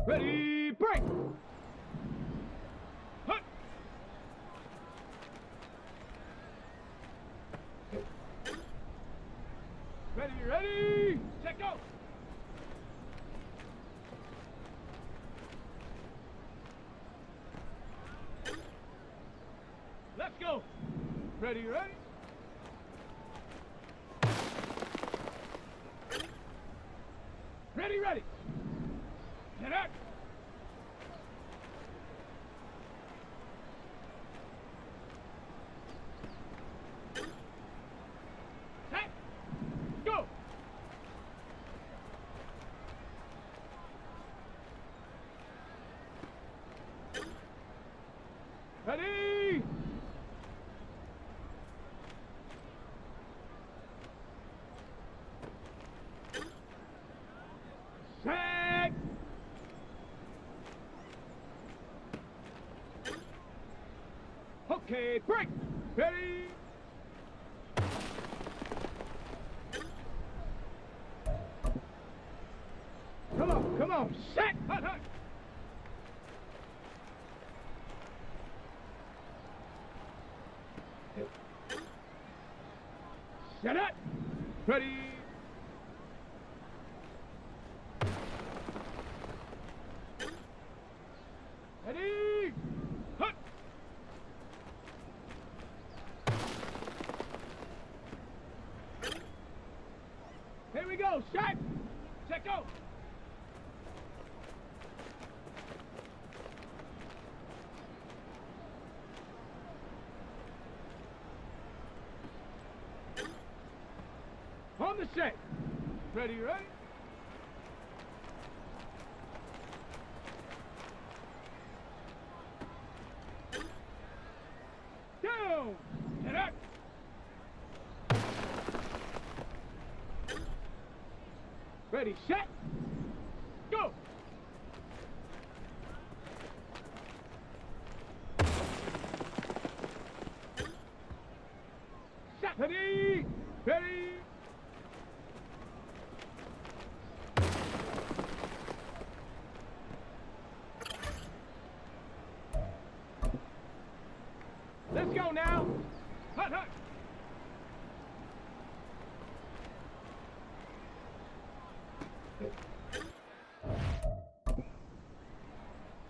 Ready, break! Hut! Ready, set, go! Let's go! Ready? Ready! Get out! Set! Go! Ready! Set! Okay, break! Ready! Come on, set! Hut! Set it! Ready! Ready! Hut! Here we go, set! Set, go! On the set! Ready? Down! Get up! Ready, set! Go! Set! Ready! Let's go now! Hut!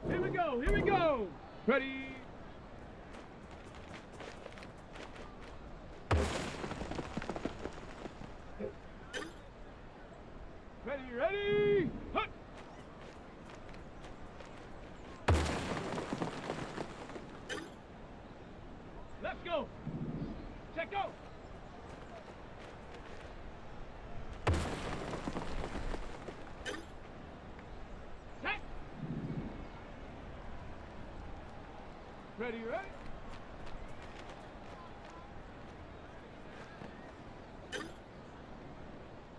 Here we go! Ready? Ready? Hut! Let's go! Check, go! Set! Ready?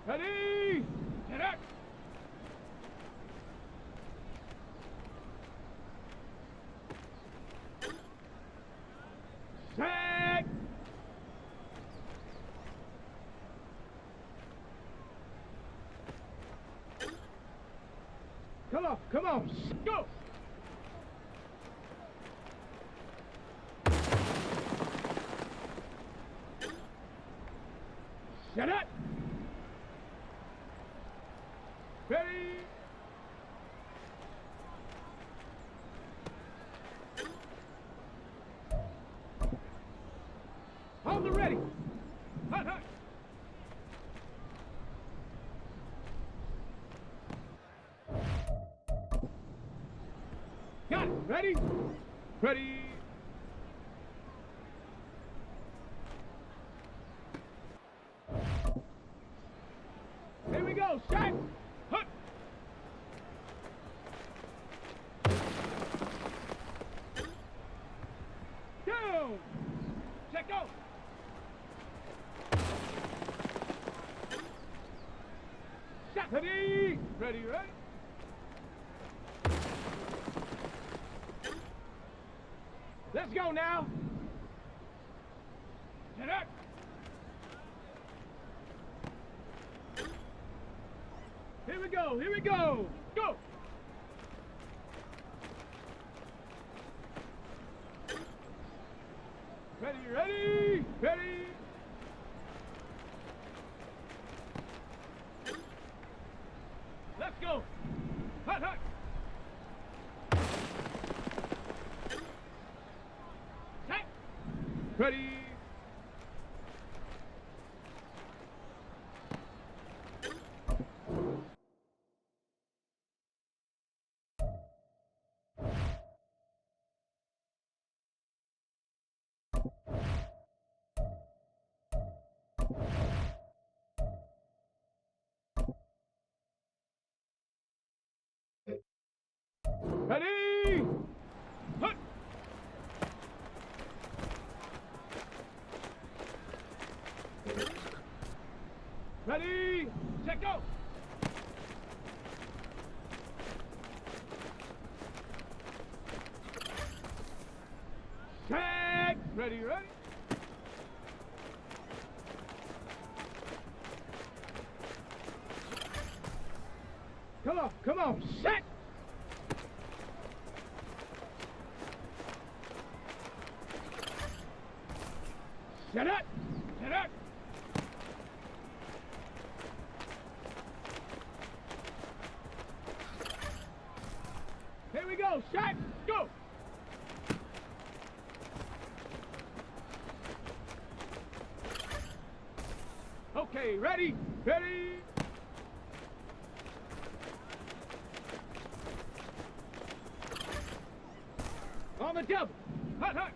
Ready! Get up! Set! Come on, go! Set it! Ready! On the ready! Hut! Got it! Ready? Ready! Here we go! Set! Hut! Down! Check, go! Set! Ready? Let's go now! Get up! Here we go! Go! Ready, ready, ready. Let's go. Hut, hut. Set. Ready. Ready. Hut. Ready. Set, go. Set. Ready, ready. Come on, set. Set up, set up. Here we go, set, go. Okay, ready, ready. On the double. Hut, hut.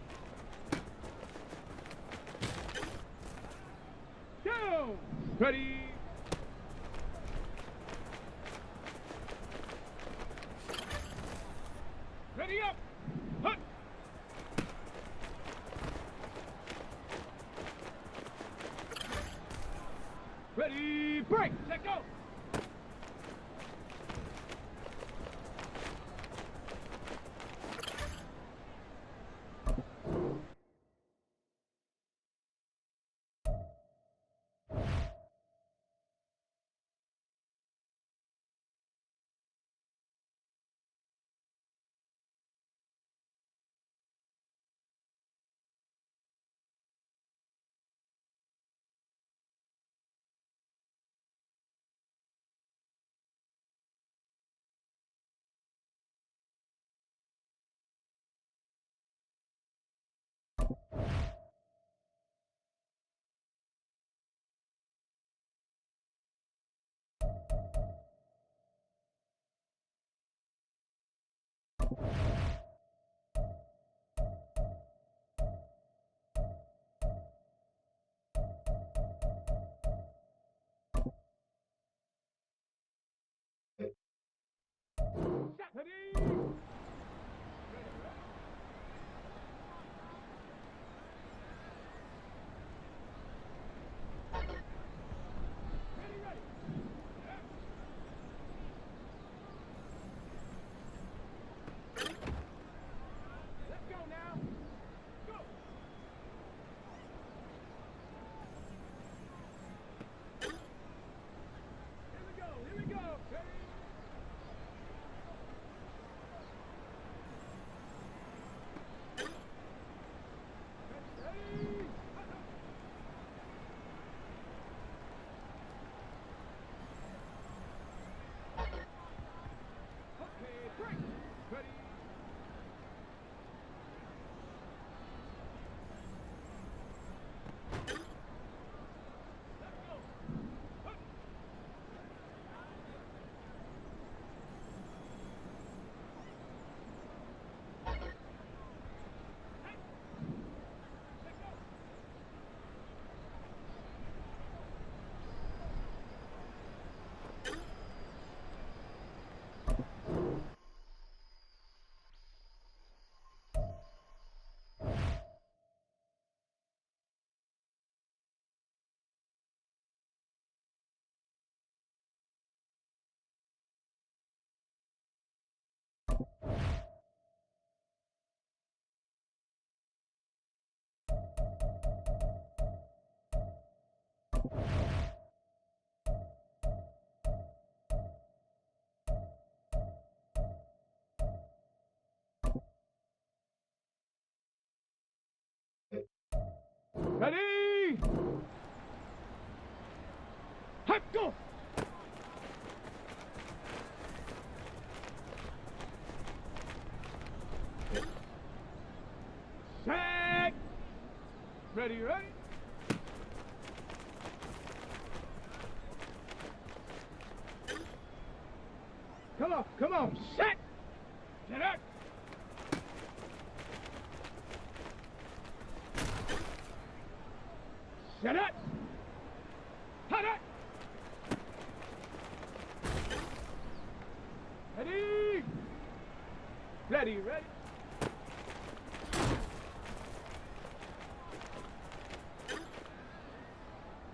Down. Ready. Ready up. Hut. Ready. Break. Set, go. Ready. Let's go now. Go. Here we go. Ready. Ready? Hot, go! Set! Ready, ready? Come on, set! Set up! Set up! Hot up! Ready? Ready, ready?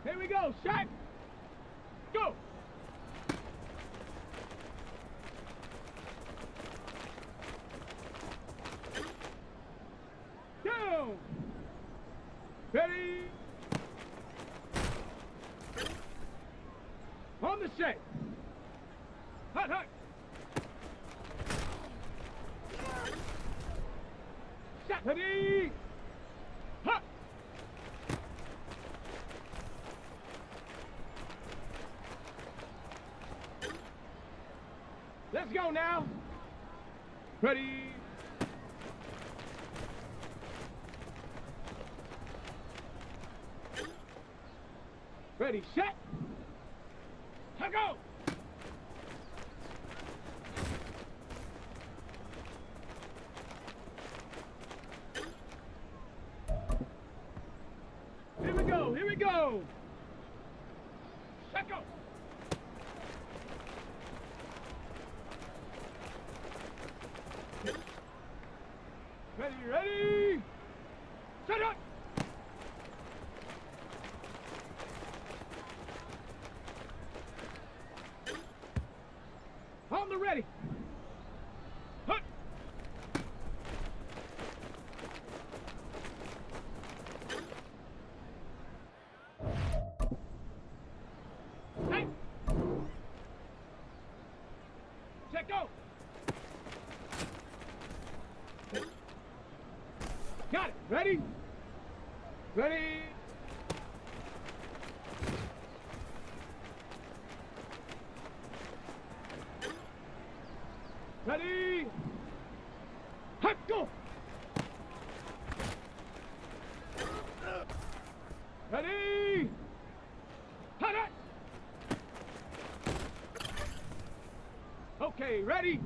Here we go, shot! Go! Down! Ready? On the set! Hot, hot! Shot! Ready? Hot! Let's go now! Ready? Ready, set! To go! Here we go, here we go! Set, go! Ready, ready! Set up! On the ready! Hut! Hey! Set, go! Got it! Ready? Ready? Ready? Hot, go! Ready? Hot, hot! Okay, ready?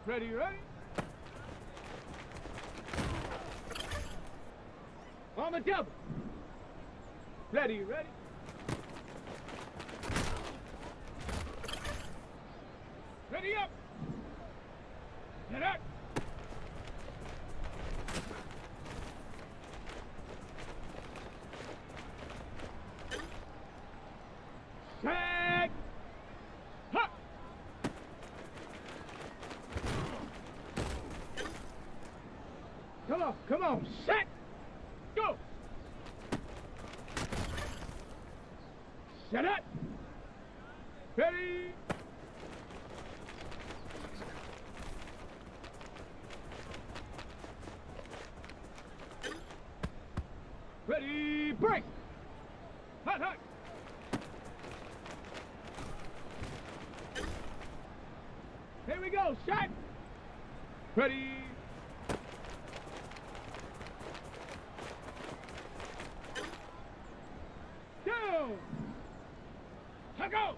Ready, ready? On the double. Ready, ready? Ready up! Get up! Set! Hop! Come on, set! Go! Set up! Ready? Ready, break! Hot, hot! Here we go, shot! Ready? Down! To go!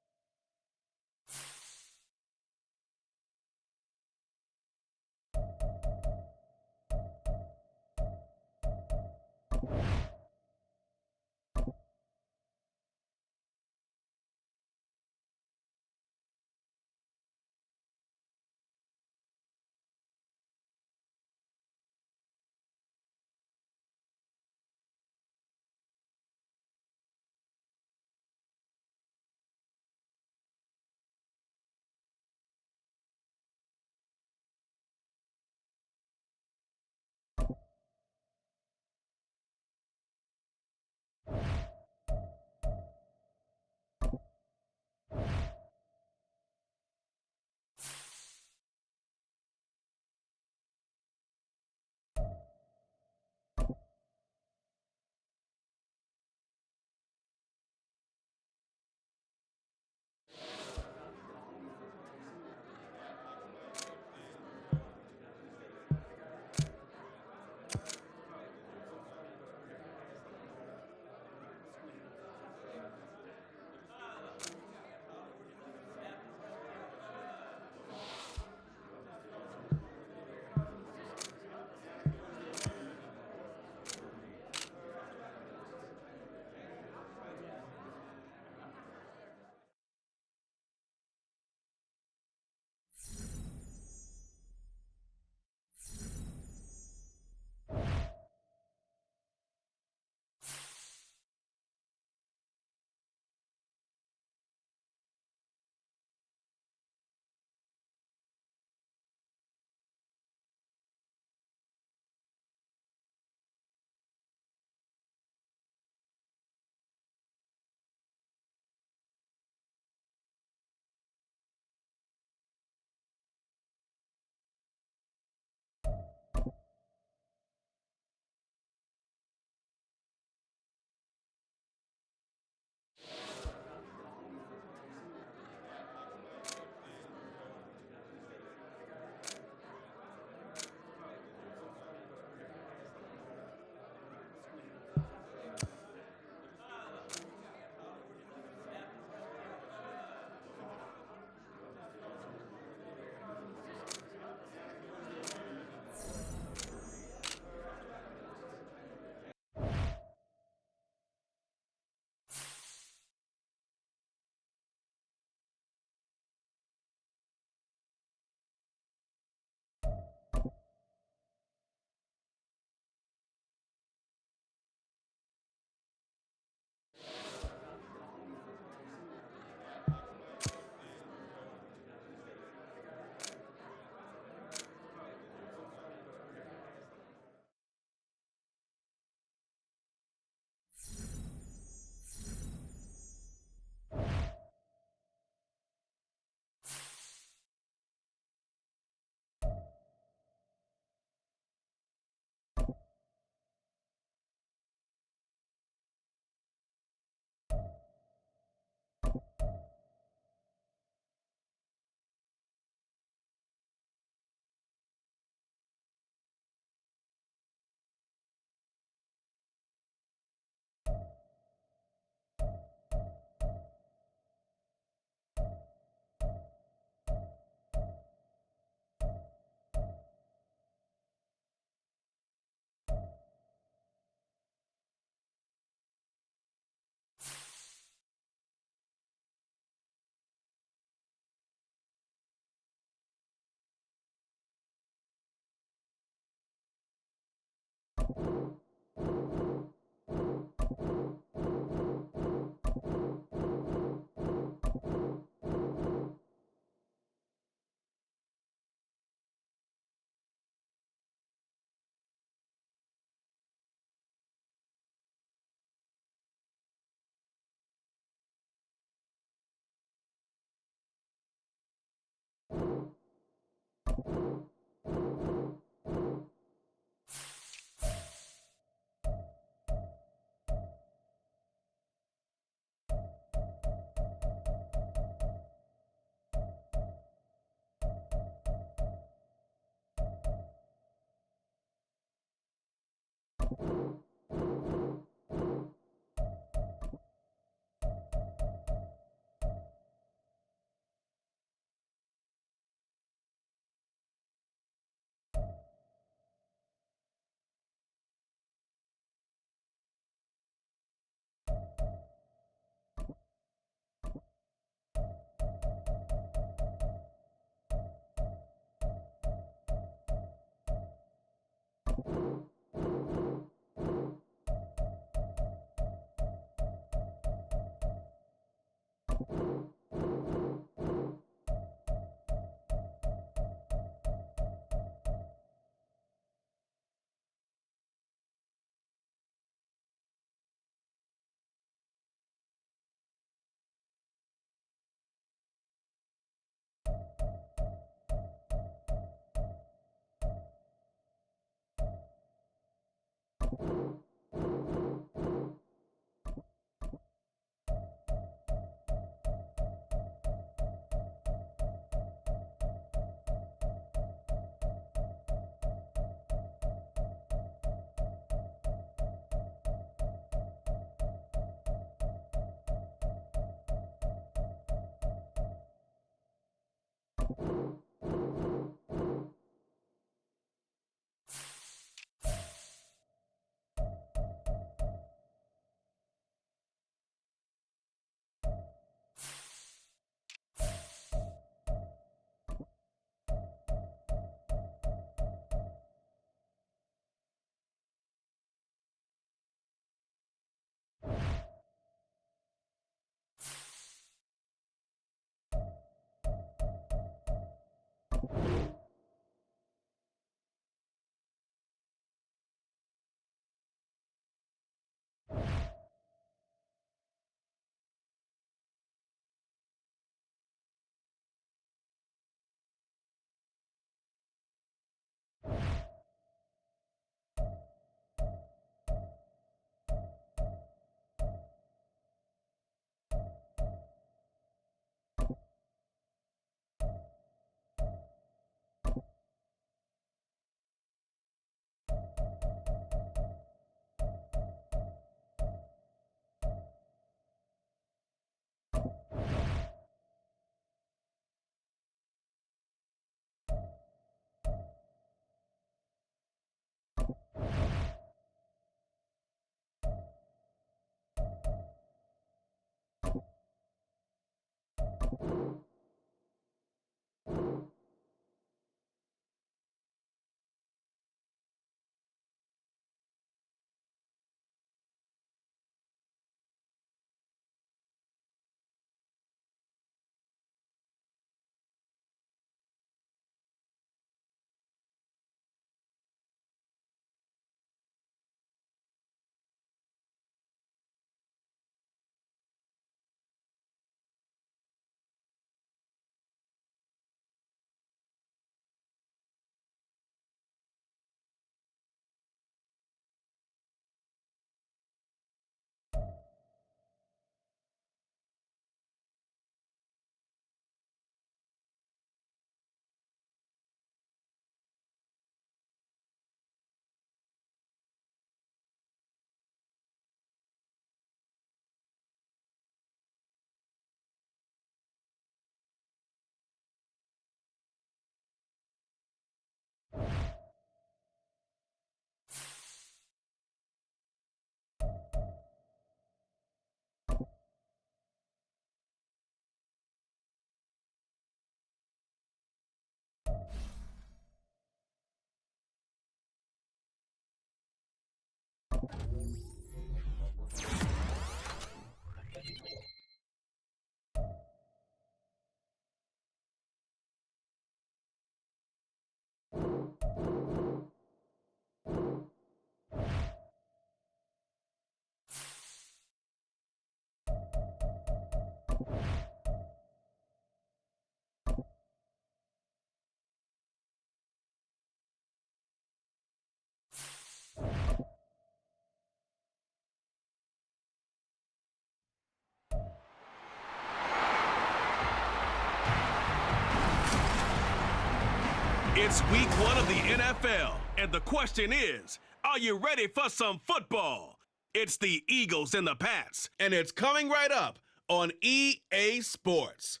It's week 1 of the NFL, and the question is, are you ready for some football? It's the Eagles and the Pats, and it's coming right up on EA Sports.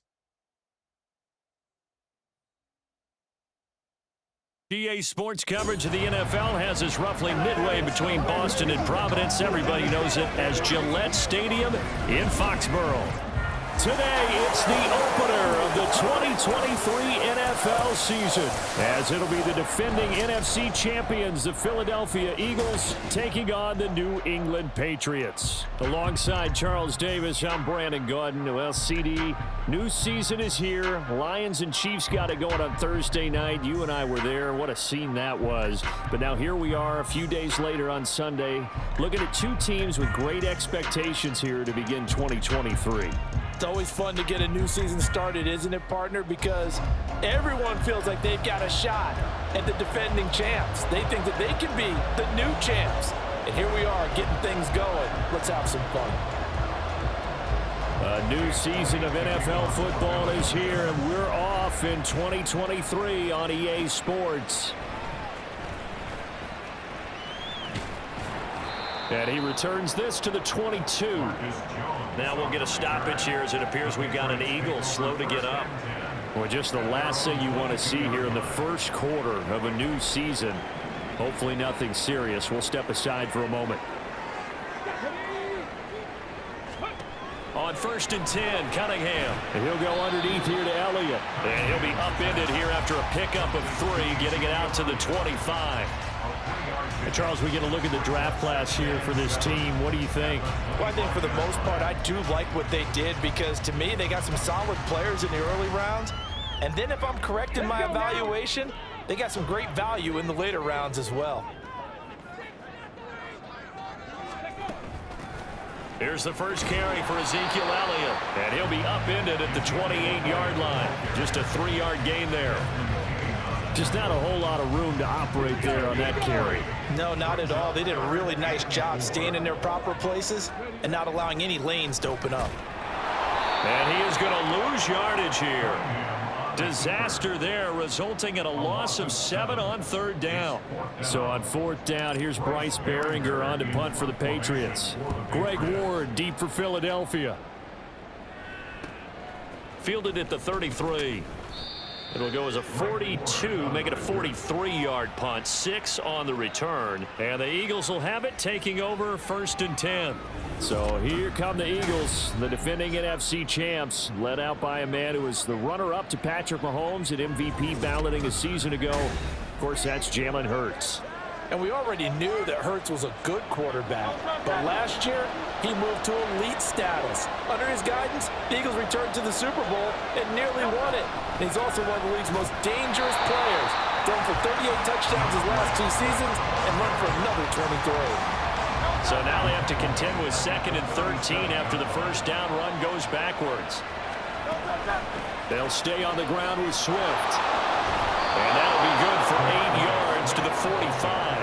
EA Sports coverage of the NFL has us roughly midway between Boston and Providence. Everybody knows it as Gillette Stadium in Foxborough. Today, it's the opener of the 2023 NFL season, as it'll be the defending NFC champions, the Philadelphia Eagles, taking on the New England Patriots. Alongside Charles Davis, I'm Brandon Gaudin. Well, CD, new season is here. Lions and Chiefs got it going on Thursday night. You and I were there. What a scene that was. But now here we are a few days later on Sunday, looking at two teams with great expectations here to begin 2023. It's always fun to get a new season started, isn't it, partner? Because everyone feels like they've got a shot at the defending champs. They think that they can be the new champs. And here we are getting things going. Let's have some fun. A new season of NFL football is here, and we're off in 2023 on EA Sports. And he returns this to the 22. Now we'll get a stoppage here as it appears we've got an Eagle slow to get up. Well, just the last thing you want to see here in the first quarter of a new season. Hopefully nothing serious. We'll step aside for a moment. On 1st and 10, Cunningham. And he'll go underneath here to Elliott. And he'll be upended here after a pickup of 3, getting it out to the 25. And Charles, we get a look at the draft class here for this team. What do you think? Well, I think for the most part, I do like what they did because, to me, they got some solid players in the early rounds. And then if I'm correct in my evaluation, they got some great value in the later rounds as well. Here's the first carry for Ezekiel Elliott. And he'll be upended at the 28-yard line. Just a 3-yard gain there. Just not a whole lot of room to operate there on that carry. No, not at all. They did a really nice job staying in their proper places and not allowing any lanes to open up. And he is going to lose yardage here. Disaster there, resulting in a loss of 7 on 3rd down. So on 4th down, here's Bryce Behringer on to punt for the Patriots. Greg Ward deep for Philadelphia. Fielded at the 33. It'll go as a 42, make it a 43-yard punt, 6 on the return. And the Eagles will have it, taking over 1st and 10. So here come the Eagles, the defending NFC champs, led out by a man who was the runner-up to Patrick Mahomes at MVP balloting a season ago. Of course, that's Jalen Hurts. And we already knew that Hurts was a good quarterback. But last year, he moved to elite status. Under his guidance, the Eagles returned to the Super Bowl and nearly won it. And he's also one of the league's most dangerous players. Thrown for 38 touchdowns his last 2 seasons and run for another 23. So now they have to contend with 2nd and 13 after the first down run goes backwards. They'll stay on the ground with Swift. And that'll be good for 8 yards to the 45.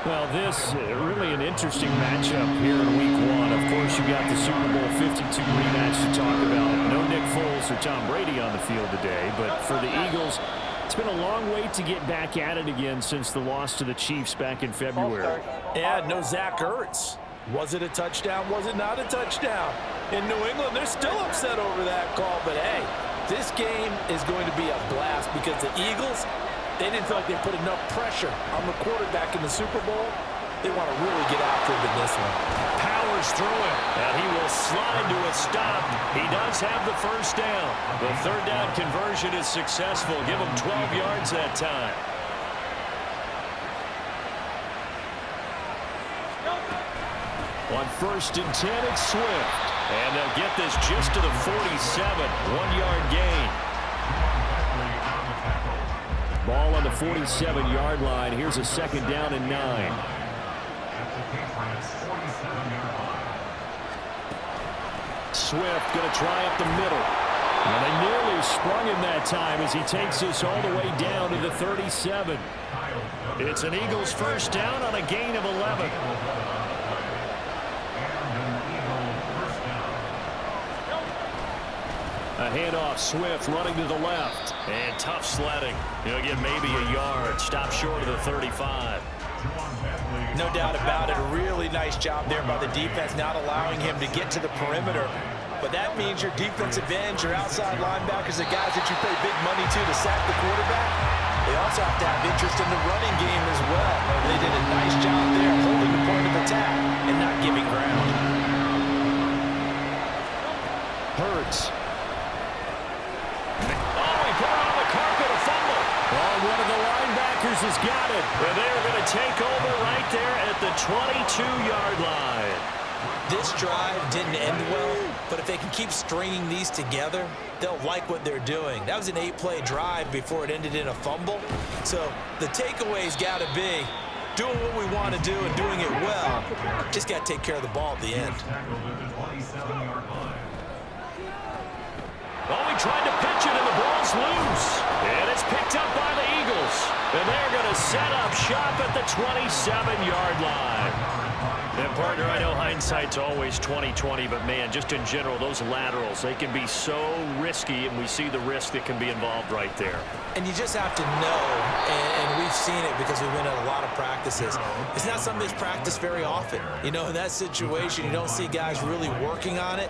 Well, this really an interesting matchup here in Week 1. Of course, you got the Super Bowl 52 rematch to talk about. No Nick Foles or Tom Brady on the field today, but for the Eagles, it's been a long wait to get back at it again since the loss to the Chiefs back in February. Yeah, no Zach Ertz. Was it a touchdown? Was it not a touchdown? In New England, they're still upset over that call, but hey, this game is going to be a blast because the Eagles, they didn't feel like they put enough pressure on the quarterback in the Super Bowl. They want to really get after him in this one. Powers through it, and he will slide to a stop. He does have the first down. The 3rd down conversion is successful. Give him 12 yards that time. On 1st and 10, it's Swift. And they'll get this just to the 47, 1-yard gain. Ball on the 47-yard line. Here's a 2nd down and 9. Swift going to try up the middle. And they nearly sprung him that time as he takes this all the way down to the 37. It's an Eagles first down on a gain of 11. A handoff, Swift running to the left. And tough sledding. He'll get maybe a yard. Stop short of the 35. No doubt about it. A really nice job there by the defense, not allowing him to get to the perimeter. But that means your defensive ends, your outside linebackers, the guys that you pay big money to sack the quarterback, they also have to have interest in the running game as well. They did a nice job there holding the point of attack and not giving ground. Hurts. Oh, he put it on the carpet, a fumble. Oh, one of the linebackers has got it. And they're going to take over right there at the 22-yard line. This drive didn't end well, but if they can keep stringing these together, they'll like what they're doing. That was an 8-play drive before it ended in a fumble. So the takeaway's got to be doing what we want to do and doing it well. Just got to take care of the ball at the end. Oh, he tried to pitch it, and the ball's loose. And it's picked up by the Eagles. And they're going to set up shop at the 27-yard line. And, partner, I know hindsight's always 20/20, but, man, just in general, those laterals, they can be so risky, and we see the risk that can be involved right there. And you just have to know, and we've seen it because we've been at a lot of practices. It's not something that's practiced very often. You know, in that situation, you don't see guys really working on it.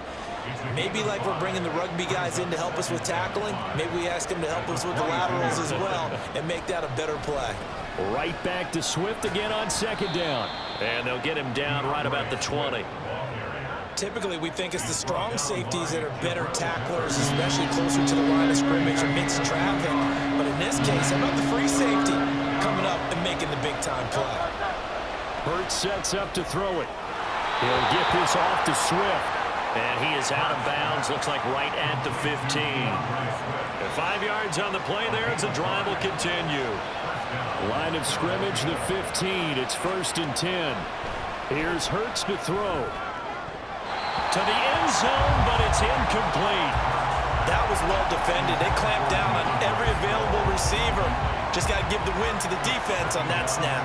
Maybe like we're bringing the rugby guys in to help us with tackling. Maybe we ask them to help us with the laterals as well and make that a better play. Right back to Swift again on second down. And they'll get him down right about the 20. Typically, we think it's the strong safeties that are better tacklers, especially closer to the line of scrimmage or mixed traffic. But in this case, how about the free safety coming up and making the big-time play? Hurts sets up to throw it. He'll get this off to Swift. And he is out of bounds, looks like right at the 15. And 5 yards on the play there as the drive will continue. Line of scrimmage, the 15. It's 1st and 10. Here's Hurts to throw. To the end zone, but it's incomplete. That was well defended. They clamped down on every available receiver. Just got to give the win to the defense on that snap.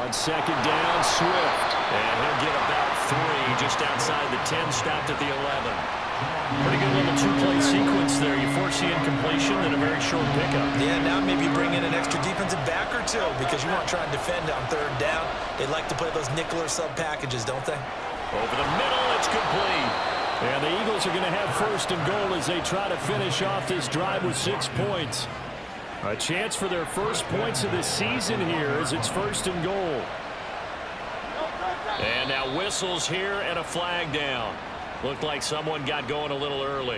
On second down, Swift. And he'll get about 3 just outside the 10, stopped at the 11. Pretty good little 2-play sequence there. You force the incompletion and a very short pickup. Yeah, now maybe bring in an extra defensive back or two because you want to try and defend on 3rd down. They like to play those nickel or sub packages, don't they? Over the middle, it's complete. And the Eagles are going to have 1st and goal as they try to finish off this drive with 6 points. A chance for their first points of the season here as it's 1st and goal. And now whistles here and a flag down. Looked like someone got going a little early.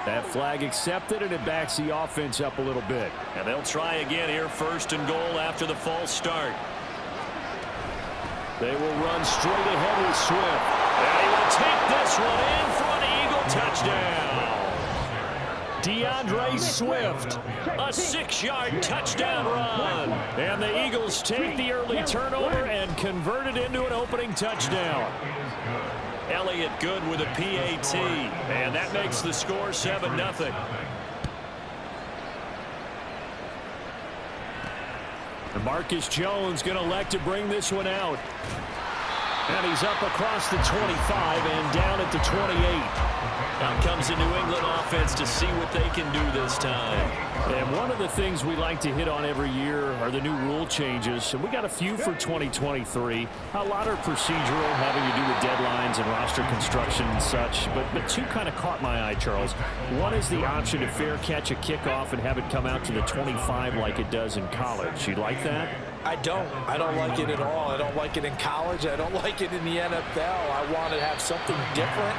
That flag accepted, and it backs the offense up a little bit. And they'll try again here, 1st and goal after the false start. They will run straight ahead with Swift. And he will take this one in for an Eagle touchdown. DeAndre Swift, a 6-yard touchdown run. And the Eagles take the early turnover and convert it into an opening touchdown. Elliott good with a PAT. And that makes the score 7-0. Marcus Jones going to elect to bring this one out. And he's up across the 25 and down at the 28. Out comes the New England offense to see what they can do this time. And one of the things we like to hit on every year are the new rule changes. And we got a few for 2023. A lot are procedural, having to do with deadlines and roster construction and such. But 2 kind of caught my eye, Charles. One is the option to fair catch a kickoff and have it come out to the 25 like it does in college. You like that? I don't like it at all. I don't like it in college. I don't like it in the NFL. I want to have something different.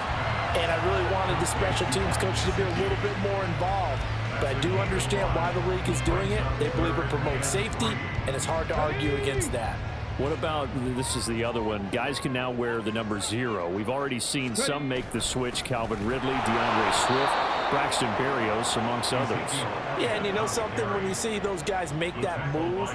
And I really wanted the special teams coach to be a little bit more involved. But I do understand why the league is doing it. They believe it promotes safety, and it's hard to argue against that. What about, this is the other one, guys can now wear the number 0. We've already seen some make the switch. Calvin Ridley, DeAndre Swift, Braxton Berrios, amongst others. Yeah, and you know something? When you see those guys make that move,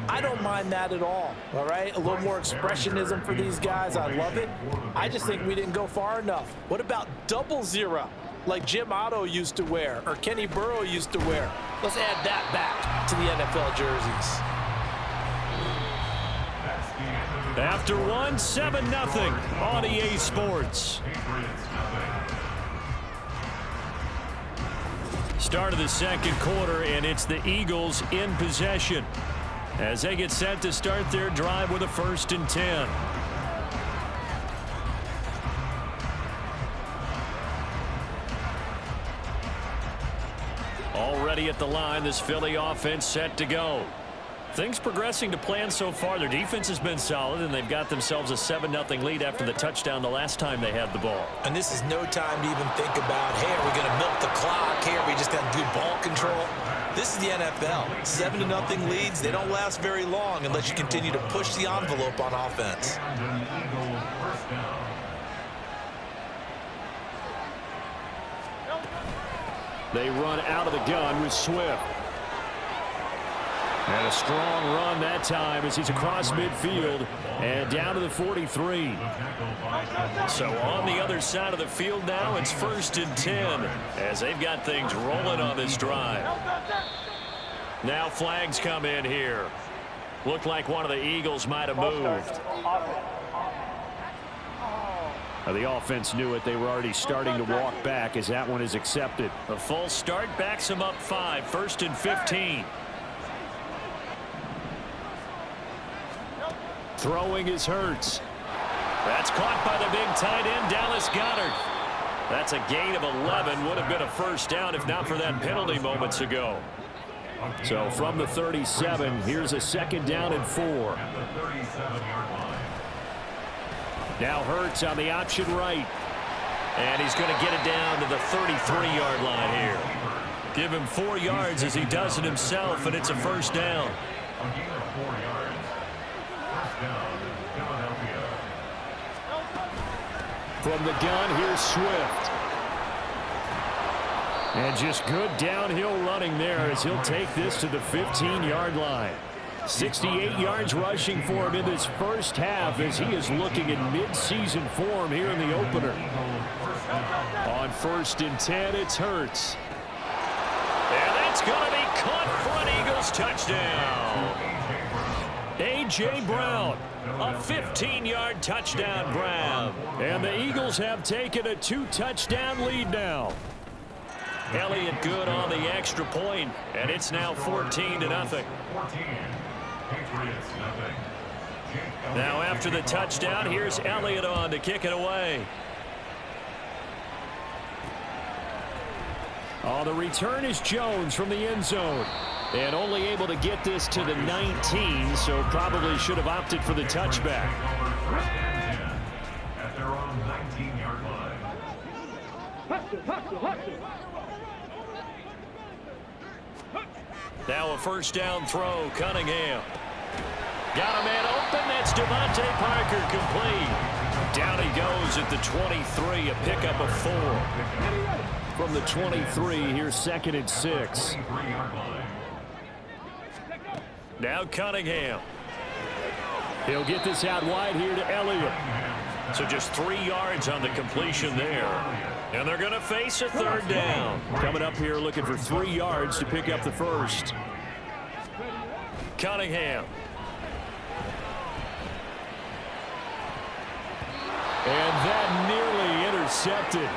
I don't mind that at all right? A little more expressionism for these guys. I love it. I just think we didn't go far enough. What about double 0, like Jim Otto used to wear or Kenny Burrow used to wear? Let's add that back to the NFL jerseys. After one, 7-0 on EA Sports. Start of the second quarter, and it's the Eagles in possession as they get set to start their drive with a 1st and 10. Already at the line, this Philly offense set to go. Things progressing to plan so far. Their defense has been solid, and they've got themselves a 7-0 lead after the touchdown the last time they had the ball. And this is no time to even think about, hey, are we going to milk the clock? Hey, are we just going to do ball control? This is the NFL. 7-0 leads, they don't last very long unless you continue to push the envelope on offense. They run out of the gun with Swift. And a strong run that time as he's across midfield and down to the 43. So on the other side of the field now, it's 1st and 10 as they've got things rolling on this drive. Now flags come in here. Looked like one of the Eagles might have moved. The offense knew it. They were already starting to walk back as that one is accepted. A full start backs them up 5, 1st and 15. Throwing is Hurts. That's caught by the big tight end, Dallas Goedert. That's a gain of 11. Would have been a 1st down if not for that penalty moments ago. So from the 37, here's a 2nd down and 4. Now Hurts on the option right. And he's going to get it down to the 33-yard line here. Give him 4 yards as he does it himself, and it's a 1st down. From the gun, here's Swift. And just good downhill running there as he'll take this to the 15-yard line. 68 yards rushing for him in this first half as he is looking in mid-season form here in the opener. On 1st and 10, it's Hurts. And that's going to be caught for an Eagles touchdown. A.J. Brown, a 15-yard touchdown grab. And the Eagles have taken a 2-touchdown lead now. Elliott good on the extra point, and it's now 14-0. Now after the touchdown, here's Elliott on to kick it away. Oh, the return is Jones from the end zone. And only able to get this to the 19, so probably should have opted for the touchback. At their own 19-yard line. Now a 1st down throw, Cunningham. Got a man open, that's Devontae Parker complete. Down he goes at the 23, a pickup of 4. From the 23, here's 2nd and 6. Now Cunningham. He'll get this out wide here to Elliott. So just 3 yards on the completion there. And they're going to face a 3rd down. Coming up here looking for 3 yards to pick up the 1st. Cunningham. And that nearly intercepted.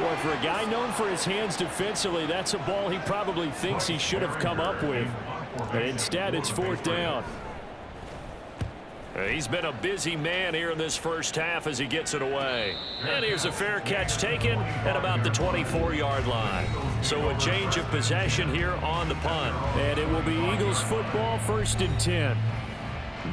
Boy, for a guy known for his hands defensively, that's a ball he probably thinks he should have come up with. But instead, it's 4th down. He's been a busy man here in this first half as he gets it away. And here's a fair catch taken at about the 24-yard line. So a change of possession here on the punt. And it will be Eagles football, 1st and 10.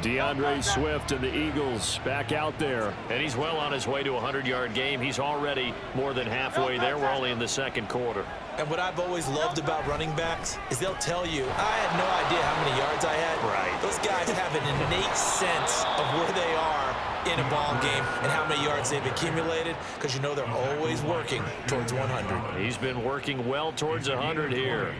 DeAndre Swift and the Eagles back out there. And he's well on his way to a 100-yard game. He's already more than halfway there. We're only in the second quarter. And what I've always loved about running backs is they'll tell you, I had no idea how many yards I had. Right. Those guys have an innate sense of where they are in a ball game and how many yards they've accumulated, because you know they're always working towards 100. He's been working well towards 100 here.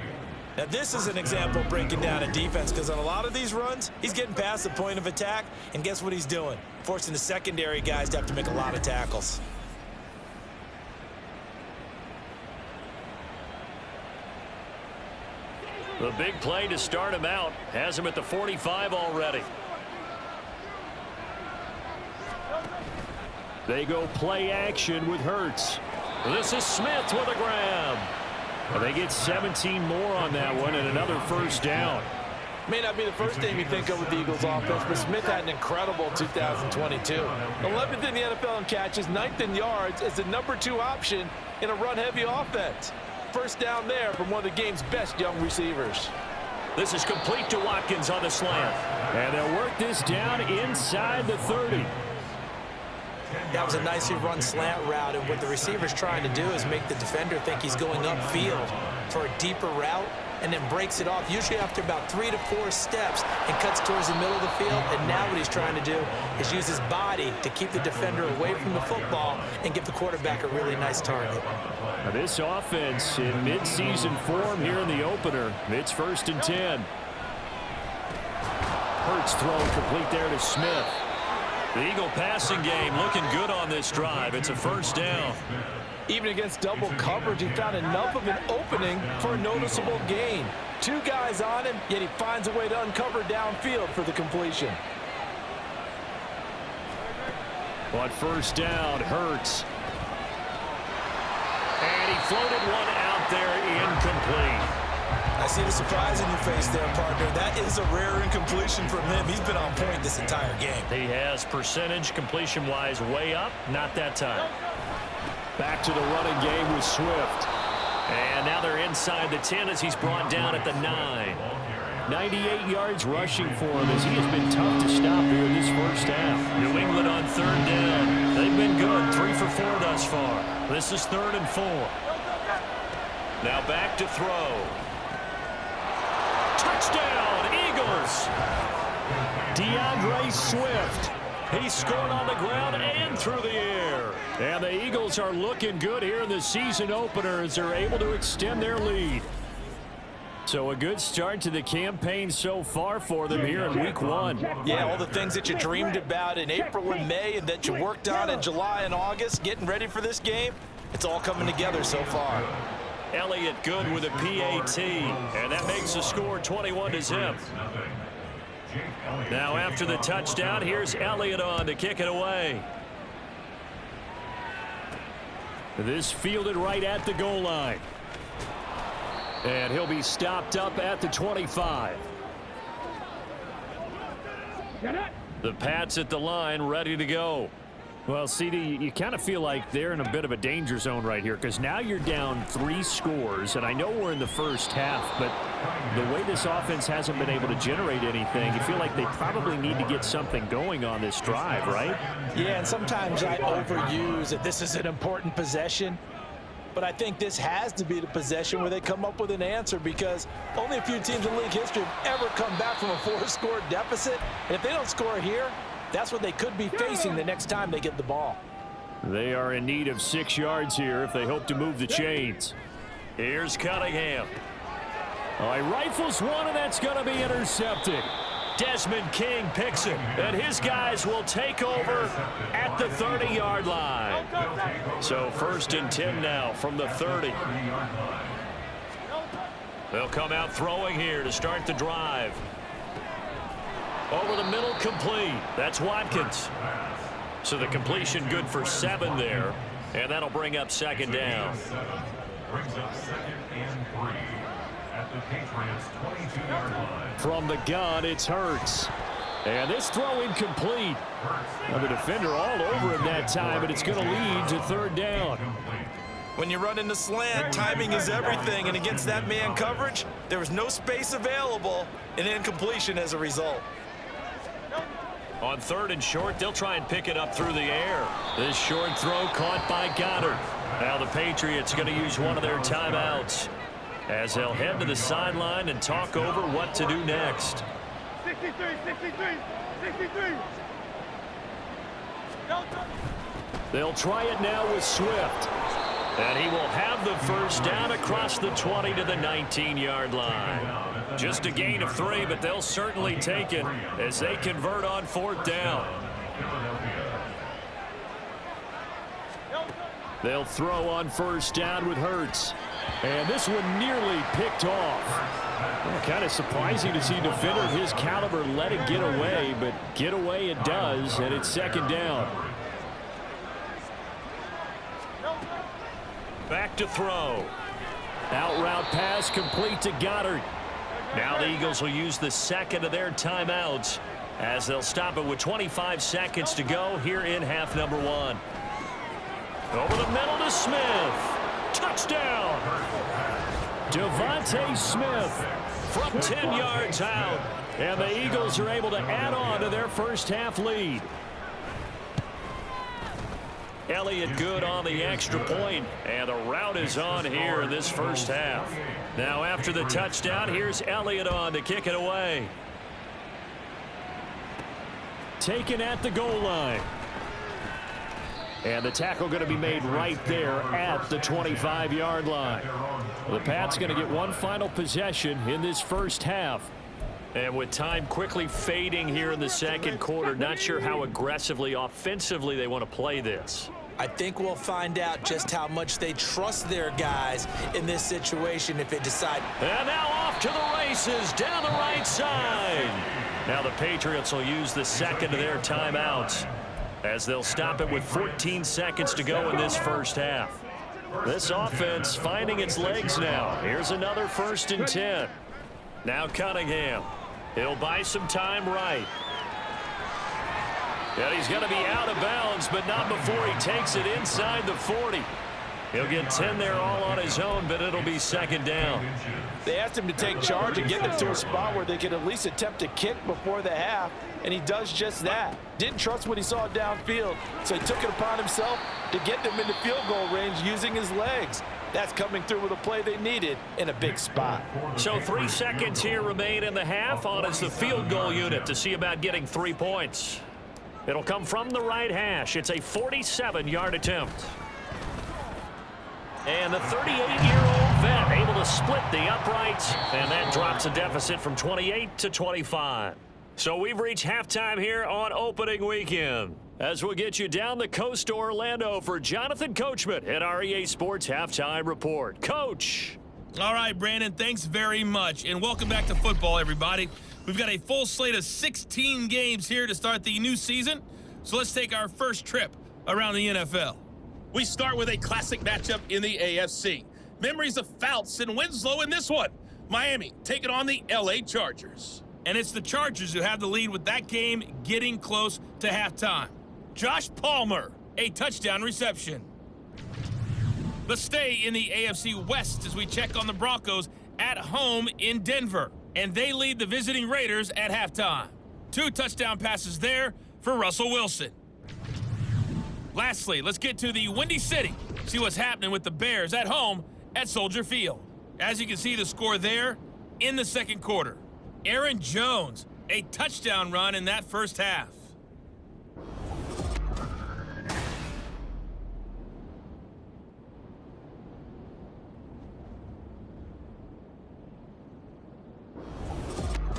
Now this is an example of breaking down a defense, because on a lot of these runs, he's getting past the point of attack, and guess what he's doing? Forcing the secondary guys to have to make a lot of tackles. The big play to start him out has him at the 45 already. They go play action with Hurts. This is Smith with a grab. Well, they get 17 more on that one and another first down. May not be the first name you think of with the Eagles offense, but Smith had an incredible 2022. 11th in the NFL in catches, 9th in yards, as the number 2 option in a run-heavy offense. First down there from one of the game's best young receivers. This is complete to Watkins on the slant. And they'll work this down inside the 30. That was a nicely run slant route, and what the receiver's trying to do is make the defender think he's going upfield for a deeper route, and then breaks it off, usually after about 3 to 4 steps, and cuts towards the middle of the field. And now what he's trying to do is use his body to keep the defender away from the football and give the quarterback a really nice target. Now this offense in midseason form here in the opener. It's 1st and 10. Hurts throw complete there to Smith. The Eagle passing game looking good on this drive. It's a first down. Even against double coverage, he found enough of an opening for a noticeable gain. 2 guys on him, yet he finds a way to uncover downfield for the completion. On first down, Hurts. And he floated one out there incomplete. I see the surprise in your face there, partner. That is a rare incompletion from him. He's been on point this entire game. He has percentage completion-wise way up. Not that time. Back to the running game with Swift. And now they're inside the 10 as he's brought down at the 9. 98 yards rushing for him as he has been tough to stop here in this first half. New England on 3rd down. They've been good. 3 for 4 thus far. This is 3rd and 4. Now back to throw. Touchdown, Eagles! DeAndre Swift. He scored on the ground and through the air. And the Eagles are looking good here in the season opener as they're able to extend their lead. So a good start to the campaign so far for them here in week 1. Yeah, all the things that you dreamed about in April and May and that you worked on in July and August, getting ready for this game, it's all coming together so far. Elliott good with a PAT, and that makes the score 21-0. Now after the touchdown, here's Elliott on to kick it away. This fielded right at the goal line. And he'll be stopped up at the 25. The Pats at the line, ready to go. Well, CD, you kind of feel like they're in a bit of a danger zone right here because now you're down 3 scores, and I know we're in the first half, but the way this offense hasn't been able to generate anything, you feel like they probably need to get something going on this drive, right? Yeah, and sometimes I overuse that this is an important possession, but I think this has to be the possession where they come up with an answer because only a few teams in league history have ever come back from a 4-score deficit, and if they don't score here, that's what they could be facing the next time they get the ball. They are in need of 6 yards here if they hope to move the chains. Here's Cunningham. Oh, he rifles one, and that's going to be intercepted. Desmond King picks it, and his guys will take over at the 30-yard line. So 1st and 10 now from the 30. They'll come out throwing here to start the drive. Over the middle, complete. That's Watkins. So the completion good for 7 there, and that'll bring up 2nd down. Brings up 2nd and 3 at the Patriots 22-yard line. From the gun, it's Hurts. And this throw incomplete. Well, the defender all over him that time, but it's going to lead to 3rd down. When you run in the slant, timing is everything, and against that man coverage, there was no space available, and incompletion as a result. On 3rd and short, they'll try and pick it up through the air. This short throw caught by Goddard. Now the Patriots going to use one of their timeouts as they'll head to the sideline and talk over what to do next. 63, 63, 63. They'll try it now with Swift. And he will have the first down across the 20 to the 19-yard line. Just a gain of 3, but they'll certainly take it as they convert on 4th down. They'll throw on 1st down with Hurts. And this one nearly picked off. Well, kind of surprising to see a defender of his caliber let it get away, but get away it does, and it's 2nd down. Back to throw. Out route pass complete to Goddard. Now the Eagles will use the second of their timeouts as they'll stop it with 25 seconds to go here in half number 1. Over the middle to Smith. Touchdown. Devontae Smith from 10 yards out. And the Eagles are able to add on to their first half lead. Elliott good on the extra point, and a route is on here in this first half. Now after the touchdown, here's Elliott on to kick it away. Taken at the goal line. And the tackle going to be made right there at the 25-yard line. The Pats going to get one final possession in this first half. And with time quickly fading here in the second quarter, not sure how aggressively, offensively they want to play this. I think we'll find out just how much they trust their guys in this situation if they decide. And now off to the races down the right side. Now the Patriots will use the second of their timeouts as they'll stop it with 14 seconds to go in this first half. This offense finding its legs now. Here's another 1st and 10. Now Cunningham. He'll buy some time right. And he's going to be out of bounds, but not before he takes it inside the 40. He'll get 10 there all on his own, but it'll be second down. They asked him to take charge and get them to a spot where they could at least attempt a kick before the half, and he does just that. Didn't trust what he saw downfield, so he took it upon himself to get them into field goal range using his legs. That's coming through with a play they needed in a big spot. So 3 seconds here remain in the half. On is the field goal unit to see about getting 3 points. It'll come from the right hash. It's a 47-yard attempt. And the 38-year-old vet able to split the uprights, and that drops a deficit from 28 to 25. So we've reached halftime here on opening weekend. As we'll get you down the coast to Orlando for Jonathan Coachman at our EA Sports Halftime Report. Coach. All right, Brandon, thanks very much, and welcome back to football, everybody. We've got a full slate of 16 games here to start the new season, so let's take our first trip around the NFL. We start with a classic matchup in the AFC. Memories of Fouts and Winslow in this one. Miami taking on the LA Chargers. And it's the Chargers who have the lead with that game getting close to halftime. Josh Palmer, a touchdown reception. Let's stay in the AFC West as we check on the Broncos at home in Denver. And they lead the visiting Raiders at halftime. 2 touchdown passes there for Russell Wilson. Lastly, let's get to the Windy City. See what's happening with the Bears at home at Soldier Field. As you can see the score there in the second quarter. Aaron Jones, a touchdown run in that first half.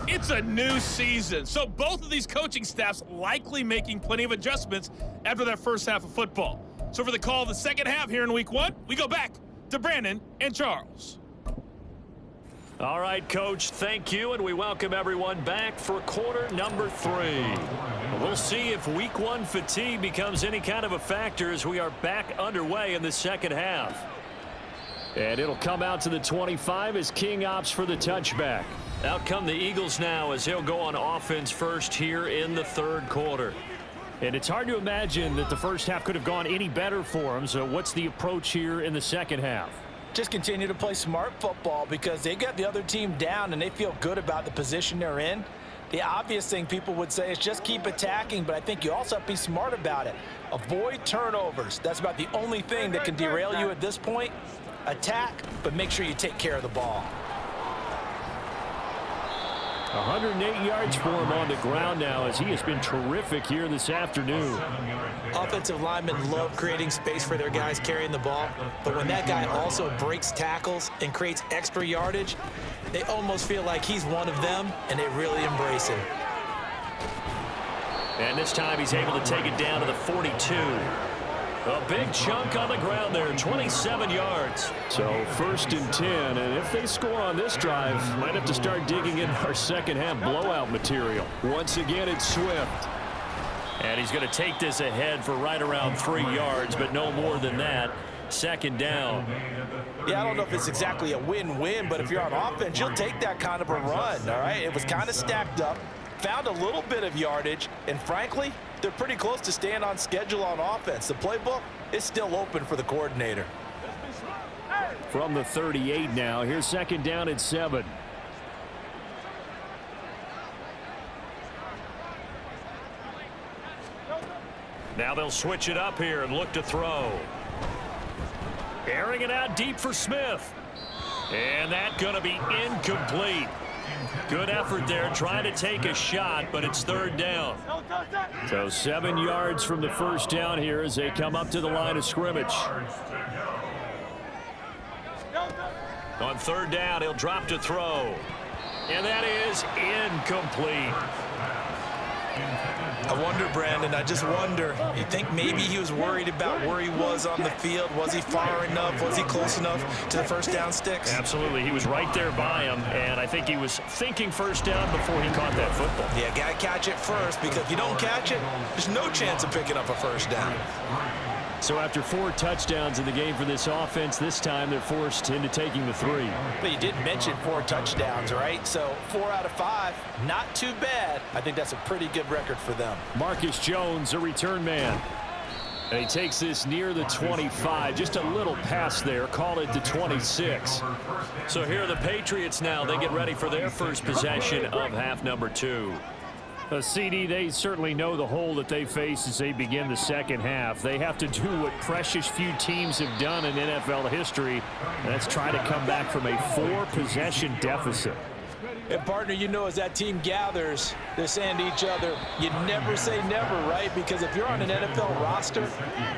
It's a new season, so both of these coaching staffs likely making plenty of adjustments after their first half of football. So for the call of the second half here in week 1, we go back to Brandon and Charles. All right, Coach, thank you, and we welcome everyone back for quarter number 3. We'll see if week 1 fatigue becomes any kind of a factor as we are back underway in the second half. And it'll come out to the 25 as King opts for the touchback. Out come the Eagles now as they'll go on offense first here in the third quarter. And it's hard to imagine that the first half could have gone any better for them. So what's the approach here in the second half? Just continue to play smart football because they got the other team down and they feel good about the position they're in. The obvious thing people would say is just keep attacking, but I think you also have to be smart about it. Avoid turnovers. That's about the only thing that can derail you at this point. Attack, but make sure you take care of the ball. 108 yards for him on the ground now as he has been terrific here this afternoon. Offensive linemen love creating space for their guys carrying the ball, but when that guy also breaks tackles and creates extra yardage, they almost feel like he's one of them, and they really embrace him. And this time he's able to take it down to the 42. A big chunk on the ground there, 27 yards. So 1st and 10, and if they score on this drive, might have to start digging in our second half blowout material. Once again, it's Swift. And he's going to take this ahead for right around 3 yards, but no more than that. second down. Yeah, I don't know if it's exactly a win-win, but if you're on offense, you'll take that kind of a run, all right? It was kind of stacked up, found a little bit of yardage, and frankly, they're pretty close to staying on schedule on offense. The playbook is still open for the coordinator. From the 38 now, here's second down and 7. Now they'll switch it up here and look to throw. Airing it out deep for Smith. And that's going to be incomplete. Good effort there trying to take a shot, but it's third down. So 7 yards from the first down here as they come up to the line of scrimmage. On third down, he'll drop to throw. And that is incomplete. I wonder, Brandon, I just wonder, you think maybe he was worried about where he was on the field? Was he far enough? Was he close enough to the first down sticks? Absolutely. He was right there by him, and I think he was thinking first down before he caught that football. Yeah, got to catch it first, because if you don't catch it, there's no chance of picking up a first down. So after 4 touchdowns in the game for this offense, this time they're forced into taking the 3. But you did mention 4 touchdowns, right? So 4 out of 5, not too bad. I think that's a pretty good record for them. Marcus Jones, a return man. And he takes this near the 25. Just a little pass there. Call it the 26. So here are the Patriots now. They get ready for their first possession of half number 2. CD, they certainly know the hole that they face as they begin the second half. They have to do what precious few teams have done in NFL history, and that's try to come back from a 4-possession deficit. And, partner, you know, as that team gathers, they're saying to each other, you never say never, right? Because if you're on an NFL roster,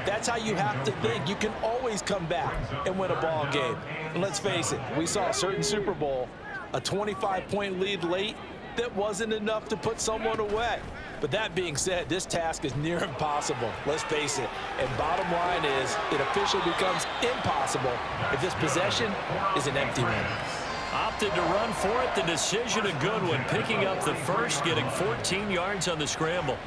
that's how you have to think. You can always come back and win a ball game. And let's face it, we saw a certain Super Bowl, a 25-point lead late, that wasn't enough to put someone away. But that being said, this task is near impossible. Let's face it. And bottom line is, it officially becomes impossible if this possession is an empty one. Opted to run for it. The decision a good one. Picking up the first, getting 14 yards on the scramble.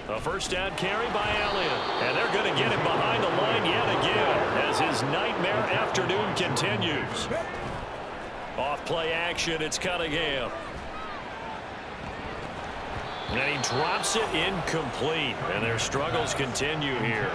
A first down carry by Elliott. And they're going to get him behind the line yet again as his nightmare afternoon continues. Off play action, it's Cunningham. And he drops it incomplete. And their struggles continue here.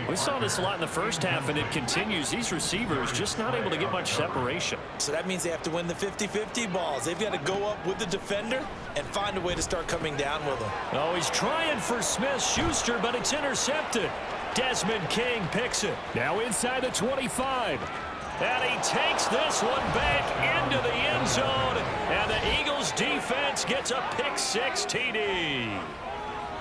We saw this a lot in the first half, and it continues. These receivers just not able to get much separation. So that means they have to win the 50-50 balls. They've got to go up with the defender and find a way to start coming down with them. Oh, he's trying for Smith-Schuster, but it's intercepted. Desmond King picks it. Now inside the 25. And he takes this one back into the end zone. And the Eagles defense gets a pick-6 TD.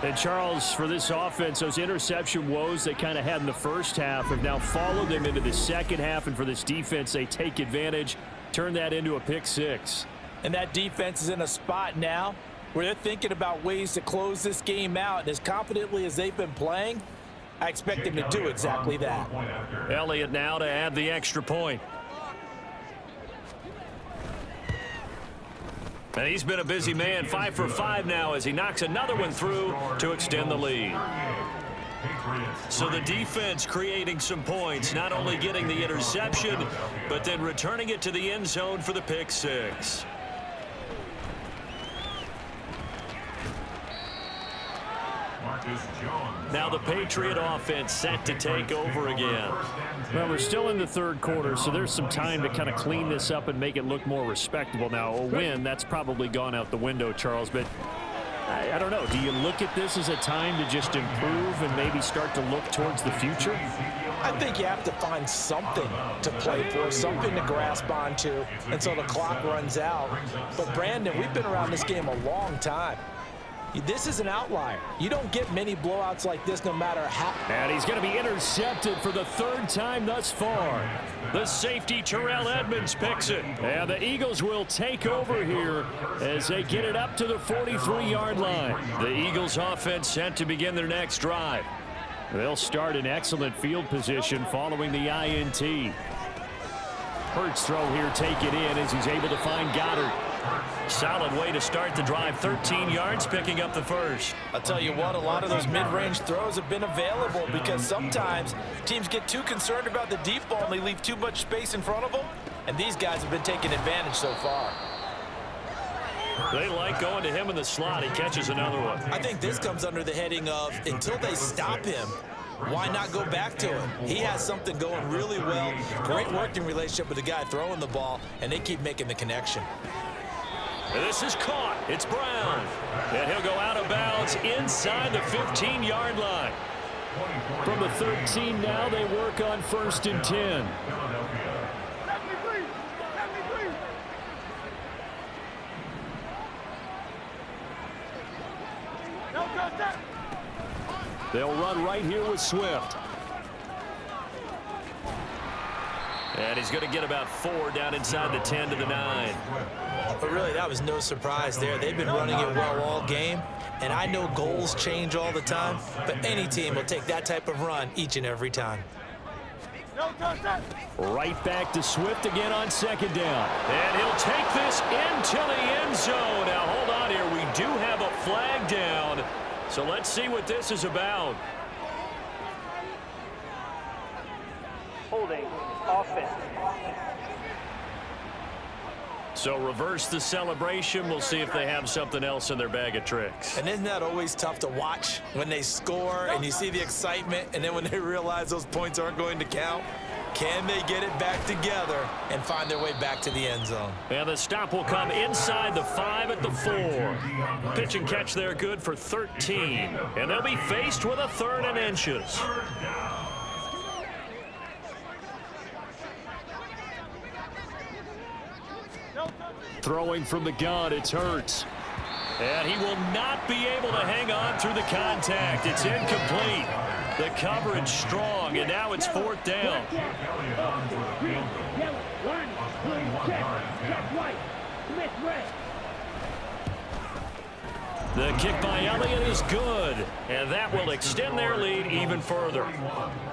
And Charles, for this offense, those interception woes they kind of had in the first half have now followed them into the second half. And for this defense, they take advantage, turn that into a pick-6. And that defense is in a spot now where they're thinking about ways to close this game out. And as confidently as they've been playing, I expect them to do exactly that. Elliott now to add the extra point. And he's been a busy man, 5 for 5 now as he knocks another one through to extend the lead. So the defense creating some points, not only getting the interception, but then returning it to the end zone for the pick-6. Now the Patriot offense set to take over again. Well, we're still in the third quarter, so there's some time to kind of clean this up and make it look more respectable. Now, a win, that's probably gone out the window, Charles, but I don't know. Do you look at this as a time to just improve and maybe start to look towards the future? I think you have to find something to play for, something to grasp onto until the clock runs out. But, Brandon, we've been around this game a long time. This is an outlier. You don't get many blowouts like this no matter how. And he's going to be intercepted for the third time thus far. The safety, Terrell Edmonds, picks it. And the Eagles will take over here as they get it up to the 43-yard line. The Eagles offense set to begin their next drive. They'll start in excellent field position following the INT. Hurts throw here, take it in as he's able to find Goddard. Solid way to start the drive. 13 yards, picking up the first. I'll tell you what, a lot of those mid-range throws have been available because sometimes teams get too concerned about the deep ball and they leave too much space in front of them. And these guys have been taking advantage so far. They like going to him in the slot. He catches another one. I think this comes under the heading of until they stop him, why not go back to him? He has something going really well. Great working relationship with the guy throwing the ball, and they keep making the connection. This is caught. It's Brown. And he'll go out of bounds inside the 15-yard line. From the 13 now, they work on 1st and 10. They'll run right here with Swift. And he's going to get about 4 down inside the 10 to the 9. But really, that was no surprise there. They've been running it well all game. And I know goals change all the time, but any team will take that type of run each and every time. Right back to Swift again on 2nd down. And he'll take this into the end zone. Now, hold on here. We do have a flag down. So let's see what this is about. Holding offense. So reverse the celebration. We'll see if they have something else in their bag of tricks. And isn't that always tough to watch when they score and you see the excitement, and then when they realize those points aren't going to count? Can they get it back together and find their way back to the end zone? And the stop will come inside the 5 at the 4. Pitch and catch there good for 13. And they'll be faced with a 3rd and inches. Throwing from the gun, it's Hurts. And he will not be able to hang on through the contact. It's incomplete. The coverage strong, and now it's 4th down. The kick by Elliott is good, and that will extend their lead even further.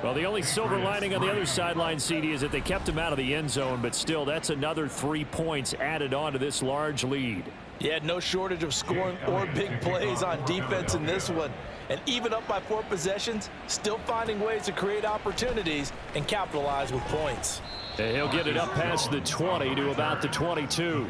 Well, the only silver lining on the other sideline, CD, is that they kept him out of the end zone, but still, that's another 3 points added on to this large lead. Yeah, no shortage of scoring or big plays on defense in this one. And even up by 4 possessions, still finding ways to create opportunities and capitalize with points. And he'll get it up past the 20 to about the 22.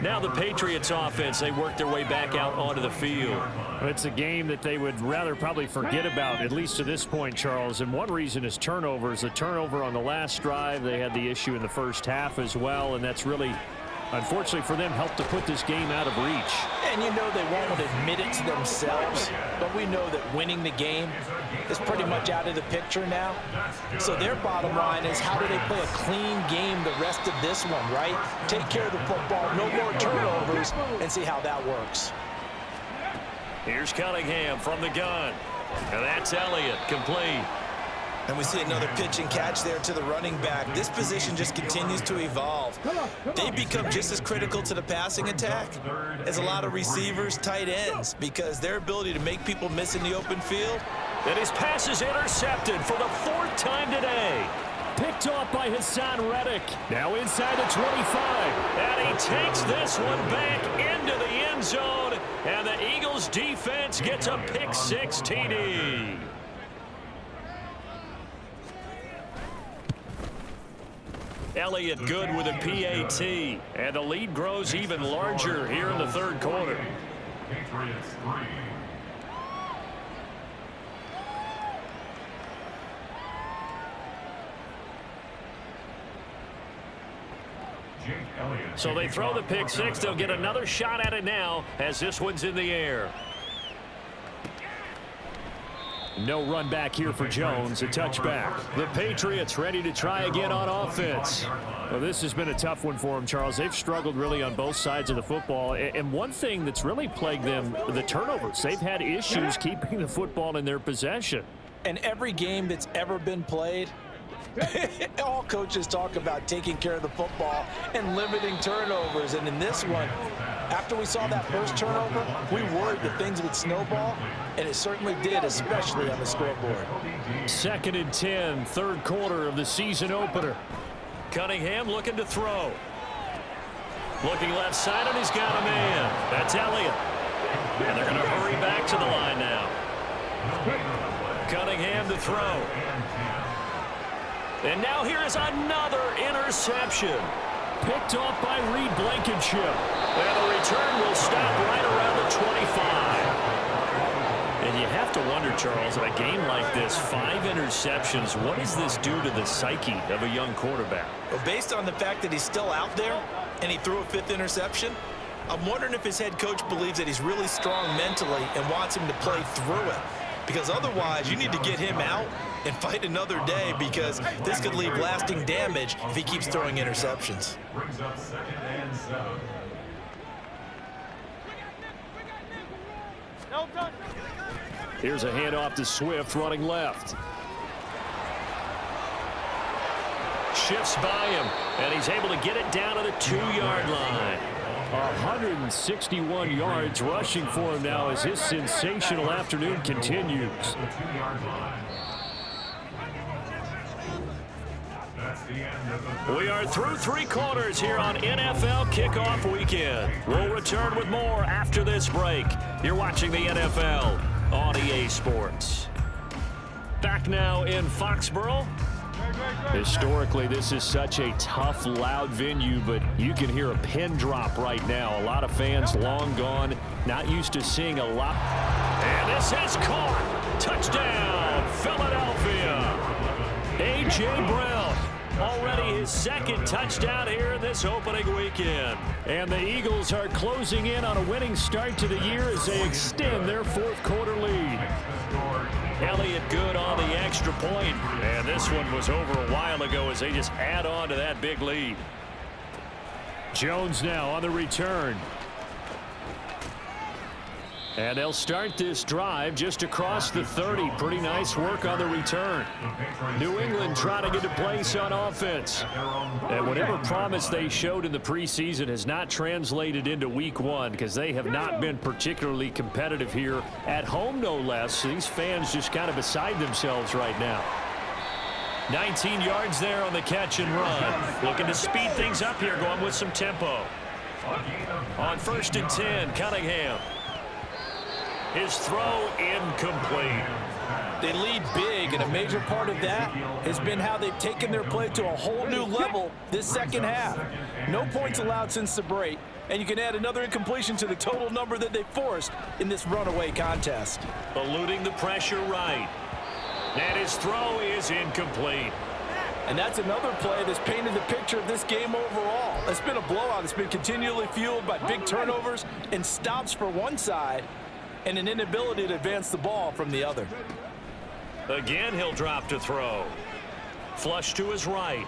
Now the Patriots offense, they work their way back out onto the field. It's a game that they would rather probably forget about, at least to this point, Charles. And one reason is turnovers. A turnover on the last drive. They had the issue in the first half as well, and that's really, unfortunately for them, helped to put this game out of reach. And you know they won't admit it to themselves, but we know that winning the game is pretty much out of the picture now. So their bottom line is, how do they play a clean game the rest of this one, right? Take care of the football, no more turnovers, and see how that works. Here's Cunningham from the gun. And that's Elliott, complete. And we see another pitch and catch there to the running back. This position just continues to evolve. They become just as critical to the passing attack as a lot of receivers, tight ends, because their ability to make people miss in the open field. And his pass is intercepted for the 4th time today. Picked off by Hassan Reddick. Now inside the 25. And he takes this one back into the end zone. And the Eagles defense gets a pick-6 TD. Elliott good with a PAT. And the lead grows even larger here in the 3rd quarter. Patriots 3. So they throw the pick-6. They'll get another shot at it now as this one's in the air. No run back here for Jones, a touchback. The Patriots ready to try again on offense. Well, this has been a tough one for them, Charles. They've struggled really on both sides of the football. And one thing that's really plagued them, the turnovers. They've had issues keeping the football in their possession. And every game that's ever been played, all coaches talk about taking care of the football and limiting turnovers. And in this one, after we saw that first turnover, we worried that things would snowball, and it certainly did, especially on the scoreboard. 2nd and 10, 3rd quarter of the season opener. Cunningham looking to throw. Looking left side, and he's got a man. That's Elliott. And they're going to hurry back to the line now. Cunningham to throw. And now here is another interception. Picked off by Reed Blankenship. And the return will stop right around the 25. And you have to wonder, Charles, in a game like this, 5 interceptions, what does this do to the psyche of a young quarterback? Well, based on the fact that he's still out there and he threw a 5th interception, I'm wondering if his head coach believes that he's really strong mentally and wants him to play through it. Because otherwise, you need to get him out and fight another day, because this could leave lasting damage if he keeps throwing interceptions. Brings up 2nd and 7. Here's a handoff to Swift running left. Shifts by him, and he's able to get it down to the 2-yard line. 161 yards rushing for him now as his sensational afternoon continues. The 2-yard line. That's the end of the We are through 3 quarters here on NFL Kickoff Weekend. We'll return with more after this break. You're watching the NFL on EA Sports. Back now in Foxborough. Historically, this is such a tough, loud venue, but you can hear a pin drop right now. A lot of fans long gone, not used to seeing a lot. And this is caught. Touchdown, Philadelphia. A.J. Brown. Already his 2nd touchdown here in this opening weekend. And the Eagles are closing in on a winning start to the year as they extend their 4th quarter lead. Elliott good on the extra point. And this one was over a while ago as they just add on to that big lead. Jones now on the return. And they'll start this drive just across the 30. Pretty nice work on the return. New England trying to get a place on offense. And whatever promise they showed in the preseason has not translated into week 1, because they have not been particularly competitive here at home, no less. These fans just kind of beside themselves right now. 19 yards there on the catch and run. Looking to speed things up here, going with some tempo. On 1st and 10, Cunningham. His throw incomplete. They lead big, and a major part of that has been how they've taken their play to a whole new level this 2nd half. No points allowed since the break, and you can add another incompletion to the total number that they forced in this runaway contest. Eluding the pressure right. And his throw is incomplete. And that's another play that's painted the picture of this game overall. It's been a blowout. It's been continually fueled by big turnovers and stops for one side, and an inability to advance the ball from the other. Again, he'll drop to throw. Flush to his right.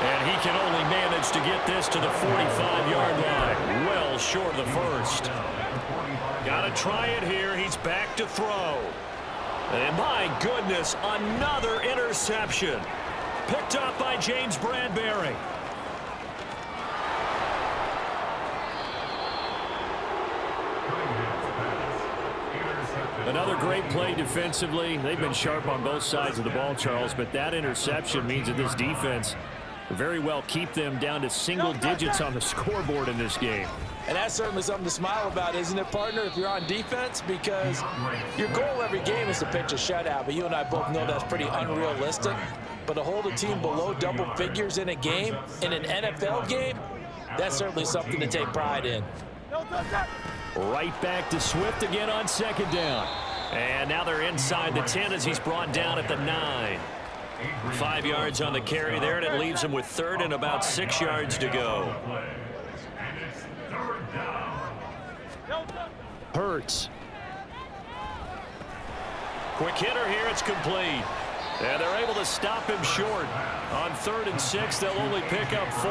And he can only manage to get this to the 45-yard line. Well short of the 1st. Got to try it here. He's back to throw. And my goodness, another interception. Picked up by James Bradbury. Another great play defensively. They've been sharp on both sides of the ball, Charles, but that interception means that this defense will very well keep them down to single digits on the scoreboard in this game. And that's certainly something to smile about, isn't it, partner, if you're on defense? Because your goal every game is to pitch a shutout, but you and I both know that's pretty unrealistic. But to hold a team below double figures in a game, in an NFL game, that's certainly something to take pride in. Right back to Swift again on 2nd down. And now they're inside the 10 as he's brought down at the 9. 5 yards on the carry there, and it leaves him with 3rd and about 6 yards to go. Hurts. Quick hitter here, it's complete. And they're able to stop him short. On 3rd and 6, they'll only pick up 4.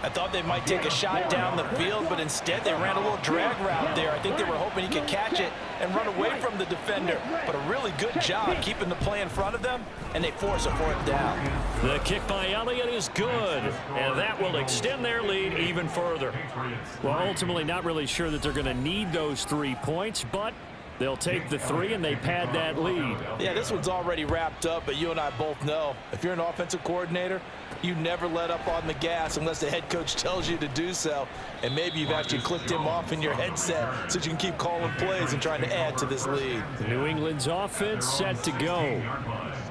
I thought they might take a shot down the field, but instead they ran a little drag route there. I think they were hoping he could catch it and run away from the defender. But a really good job keeping the play in front of them, and they force a 4th down. The kick by Elliott is good, and that will extend their lead even further. Well, ultimately not really sure that they're going to need those 3 points, but They'll take the 3, and they pad that lead. Yeah, this one's already wrapped up, but you and I both know if you're an offensive coordinator, you never let up on the gas unless the head coach tells you to do so. And maybe you've actually clicked him off in your headset so you can keep calling plays and trying to add to this lead. New England's offense set to go.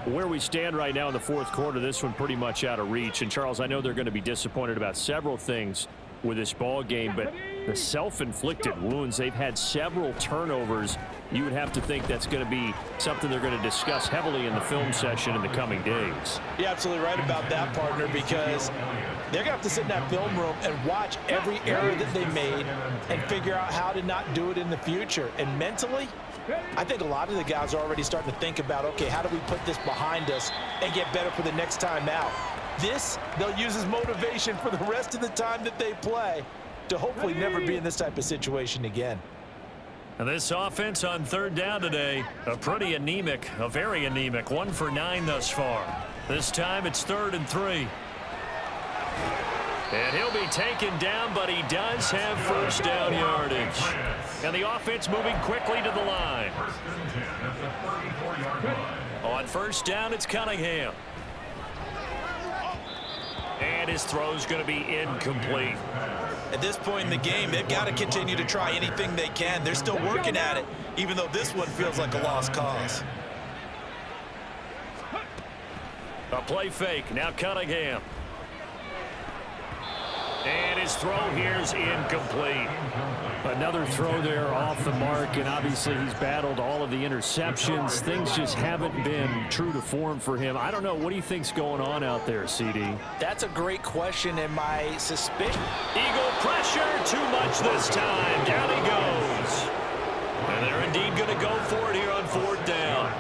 Where we stand right now in the fourth quarter, this one pretty much out of reach. And, Charles, I know they're going to be disappointed about several things with this ball game, but the self-inflicted wounds, they've had several turnovers. You would have to think that's going to be something they're going to discuss heavily in the film session in the coming days. You're absolutely right about that, partner, because they're going to have to sit in that film room and watch every error that they made and figure out how to not do it in the future. And mentally, I think a lot of the guys are already starting to think about, okay, how do we put this behind us and get better for the next time out? This, they'll use as motivation for the rest of the time that they play to hopefully never be in this type of situation again. And this offense on third down today, a very anemic, 1 for 9 thus far. This time it's 3rd and 3. And he'll be taken down, but he does have first down yardage. And the offense moving quickly to the line. On first down, it's Cunningham. And his throw's going to be incomplete. At this point in the game, they've got to continue to try anything they can. They're still working at it, even though this one feels like a lost cause. A play fake. Now Cunningham. And his throw here's incomplete. Another throw there off the mark, and obviously he's battled all of the interceptions. Things just haven't been true to form for him. I don't know. What do you think's going on out there, CD? That's a great question, and my suspicion. Eagle pressure, too much this time. Down he goes. And they're indeed going to go for it here on 4th down.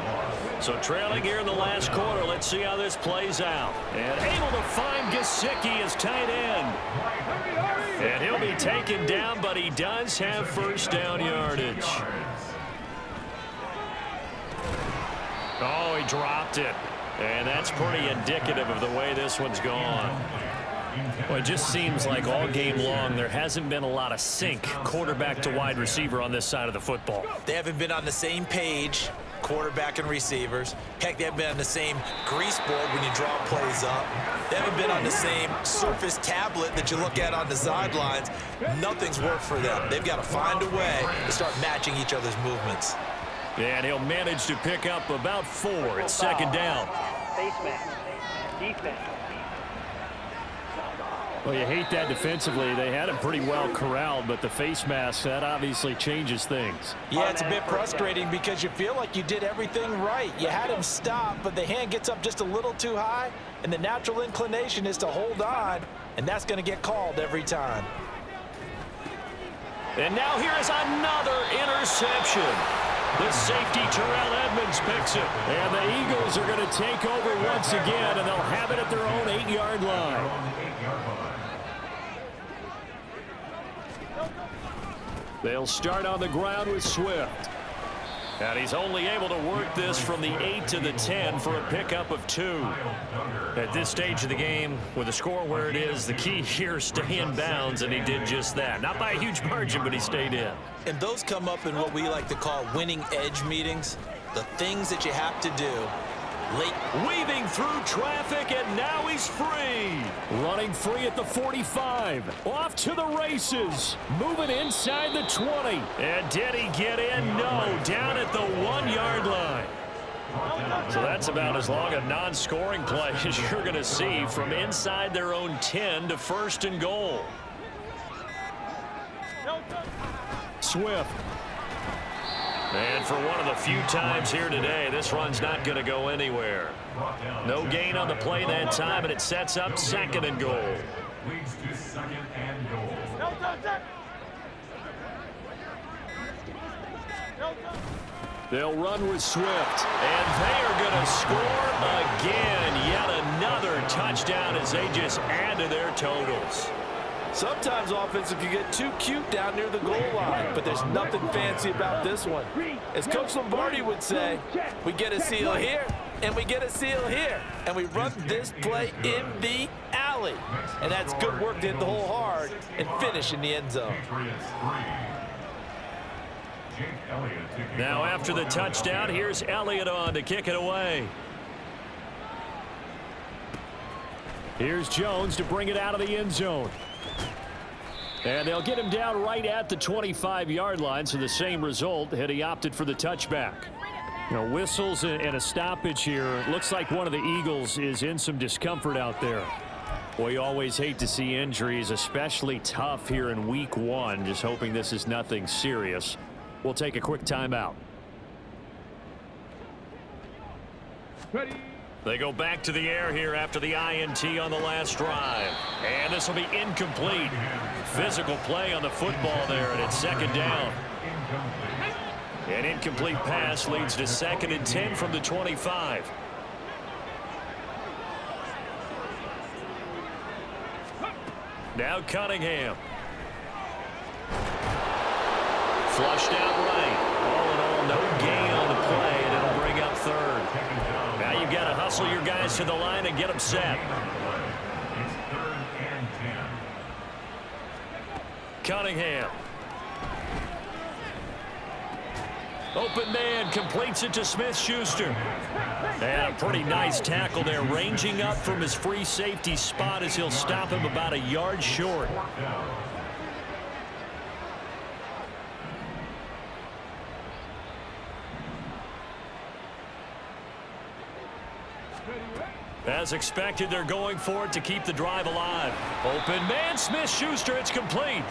So trailing here in the last quarter. Let's see how this plays out. And able to find Gesicki as tight end. And he'll be taken down, but he does have first down yardage. Oh, he dropped it. And that's pretty indicative of the way this one's gone. Well, it just seems like all game long there hasn't been a lot of sync quarterback to wide receiver on this side of the football. They haven't been on the same page, quarterback and receivers. Heck, they haven't been on the same grease board when you draw plays up. They haven't been on the same surface tablet that you look at on the sidelines. Nothing's worked for them. They've got to find a way to start matching each other's movements. And he'll manage to pick up about 4. It's 2nd down. Face mask. Defense. Well, you hate that defensively. They had him pretty well corralled, but the face mask, that obviously changes things. Yeah, it's a bit frustrating because you feel like you did everything right. You had him stop, but the hand gets up just a little too high, and the natural inclination is to hold on, and that's going to get called every time. And now here is another interception. The safety, Terrell Edmonds, picks it. And the Eagles are going to take over once again, and they'll have it at their own 8-yard line. They'll start on the ground with Swift. And he's only able to work this from the 8 to the 10 for a pickup of 2. At this stage of the game, with the score where it is, the key here is stay in bounds, and he did just that. Not by a huge margin, but he stayed in. And those come up in what we like to call winning edge meetings, the things that you have to do late. Weaving through traffic, and now he's free. Running free at the 45. Off to the races. Moving inside the 20. And did he get in? No. Down at the 1-yard line. So that's about as long a non-scoring play as you're going to see from inside their own 10 to 1st and goal. Swift. And for one of the few times here today, this run's not going to go anywhere. No gain on the play that time, and it sets up 2nd and goal. Leads to 2nd and goal. They'll run with Swift, and they are going to score again. Yet another touchdown as they just add to their totals. Sometimes offensive can get too cute down near the goal line, but there's nothing fancy about this one. As Coach Lombardi would say, we get a seal here, and we get a seal here, and we run this play in the alley. And that's good work to hit the hole hard and finish in the end zone. Jake Elliott to kick Now off after the for touchdown, Philadelphia. here's Elliott on to kick it away. Here's Jones to bring it out of the end zone. And they'll get him down right at the 25-yard line, so the same result had he opted for the touchback. You know, whistles and a stoppage here. Looks like one of the Eagles is in some discomfort out there. Boy, you always hate to see injuries, especially tough here in week one. Just hoping this is nothing serious. We'll take a quick timeout. Ready. They go back to the air here after the INT on the last drive. And this will be incomplete. Physical play on the football there, and it's second down. An incomplete pass leads to 2nd and 10 from the 25. Now Cunningham. Flushed out right. All in all, no gain on the play, and it'll bring up 3rd. Now you've got to hustle your guys to the line and get them set. It's 3rd and 10. Cunningham. Open man completes it to Smith-Schuster. And a pretty nice tackle there, ranging up from his free safety spot as he'll stop him about a yard short. As expected, they're going for it to keep the drive alive. Open man, Smith-Schuster, it's complete.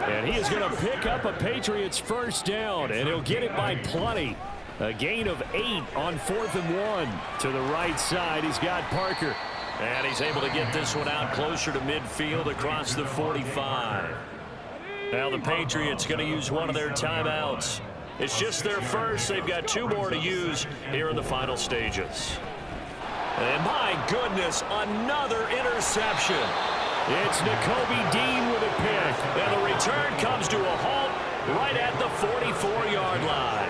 And he is going to pick up a Patriots first down, and he'll get it by plenty. A gain of 8 on 4th and 1. To the right side, he's got Parker. And he's able to get this one out closer to midfield across the 45. Now the Patriots going to use one of their timeouts. It's just their first. They've got 2 more to use here in the final stages. And my goodness, another interception. It's Nakobe Dean with a pick. And the return comes to a halt right at the 44-yard line.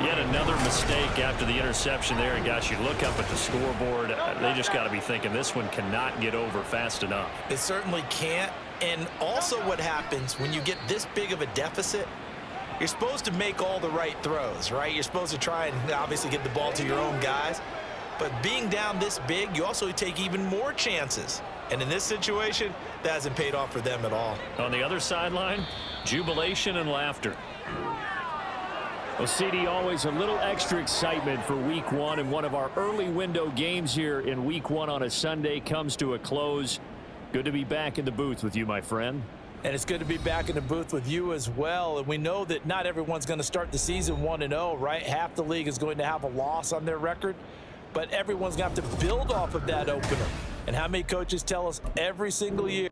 Yet another mistake after the interception there. And gosh, you look up at the scoreboard, they just got to be thinking this one cannot get over fast enough. It certainly can't. And also what happens when you get this big of a deficit, you're supposed to make all the right throws, right? You're supposed to try and obviously get the ball to your own guys. But being down this big, you also take even more chances. And in this situation, that hasn't paid off for them at all. On the other sideline, jubilation and laughter. Well, CD, always a little extra excitement for week one, and one of our early window games here in week one on a Sunday comes to a close. Good to be back in the booth with you, my friend. And it's good to be back in the booth with you as well. And we know that not everyone's going to start the season 1-0, right? Half the league is going to have a loss on their record. But everyone's got to build off of that opener. And how many coaches tell us every single year?